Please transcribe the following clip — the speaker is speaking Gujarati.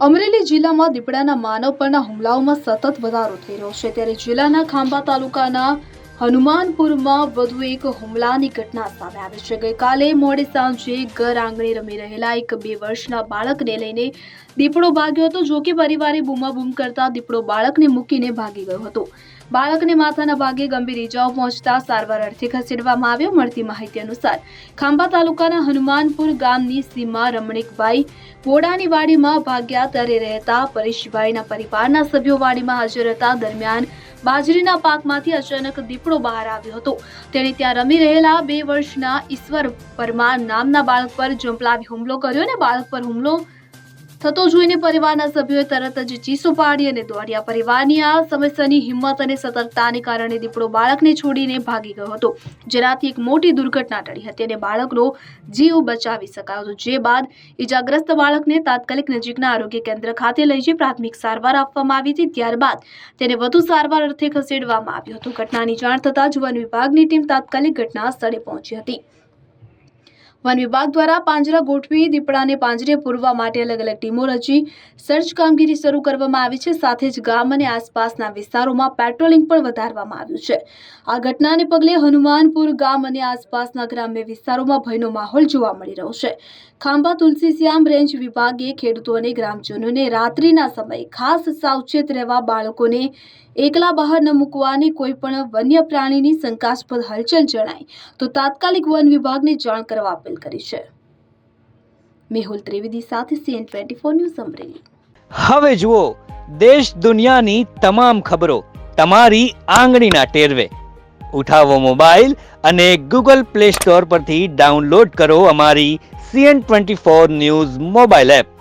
અમરેલી જિલ્લામાં દીપડાના માનવ પરના હુમલાઓમાં સતત વધારો થઈ રહ્યો છે, ત્યારે જિલ્લાના ખાંભા તાલુકાના હનુમાનપુરમાં વધુ એક હુમલાની ઘટના સામે આવી છે। ગઈકાલે મોડી સાંજે ઘર આંગણે રમી રહેલા એક 2 વર્ષના બાળકને લઈને દીપડો ભાગ્યો હતો। જો કે પરિવારે બૂમાબૂમ કરતા દીપડો બાળકને મૂકીને ભાગી ગયો હતો। બાળકને માથાના ભાગે ગંભીર ઈજાઓ પહોંચતા સારવાર અર્થે ખસેડવામાં આવ્યો। મળતી માહિતી અનુસાર ખાંભા તાલુકાના હનુમાનપુર ગામની સીમા રમણીકભાઈ વોડાની વાડીમાં ભાગ્યા ત્યારે રહેતા પરેશભાઈના પરિવારના સભ્યો વાડીમાં હાજર હતા। દરમિયાન બાજરીના પાકમાંથી અચાનક દીપડો બહાર આવ્યો હતો। તેણે ત્યાં રમી રહેલા 2 વર્ષના ઈશ્વર પરમાર નામના બાળક પર ઝંપલાવી હુમલો કર્યો અને બાળક પર હુમલો થતો જોઈને પરિવારના સભ્યોએ તરત જ ચીસો પાડી અને દોડ્યા। પરિવારની આ સમસ્યાની હિંમત અને સતર્કતાને કારણે દીપડો બાળકને છોડીને ભાગી ગયો હતો, જેનાથી એક મોટી દુર્ઘટના ટળી હતી અને બાળકનો જીવ બચાવી શકાયો હતો। જે બાદ ઈજાગ્રસ્ત બાળકને તાત્કાલિક નજીકના આરોગ્ય કેન્દ્ર ખાતે લઈ જઈ પ્રાથમિક સારવાર આપવામાં આવી હતી। ત્યારબાદ તેને વધુ સારવાર અર્થે ખસેડવામાં આવ્યો હતો। ઘટનાની જાણ થતાં જ વન વિભાગની ટીમ તાત્કાલિક ઘટના સ્થળે પહોંચી હતી। વન વિભાગ દ્વારા પાંજરા ગોઠવી દીપડાને પાંજરે પૂરવા માટે અલગ અલગ ટીમો રચી સર્ચ કામગીરી શરૂ કરવામાં આવી છે। સાથે જ ગામ અને આસપાસના વિસ્તારોમાં પેટ્રોલિંગ પણ વધારવામાં આવ્યું છે। આ ઘટનાને પગલે હનુમાનપુર ગામ અને આસપાસના ગ્રામ્ય વિસ્તારોમાં ભયનો માહોલ જોવા મળી રહ્યો છે। ખાંભા તુલસીશ્યામ રેન્જ વિભાગે ખેડૂતો અને ગ્રામજનોને રાત્રિના સમયે ખાસ સાવચેત રહેવા, બાળકોને એકલા બહાર ન મૂકવાની, કોઈ પણ વન્ય પ્રાણીની શંકાસ્પદ હલચલ જણાય તો તાત્કાલિક વન વિભાગને જાણ કરવા અપીલ કરી છે। મેહુલ ત્રિવેદી સાથે CN24 ન્યૂઝ અમરેલી। હવે જુઓ દેશ દુનિયાની તમામ ખબરો તમારી આંગળીના ટેરવે। ઉઠાવો મોબાઈલ અને Google Play Store પરથી ડાઉનલોડ કરો અમારી CN24 ન્યૂઝ મોબાઈલ એપ।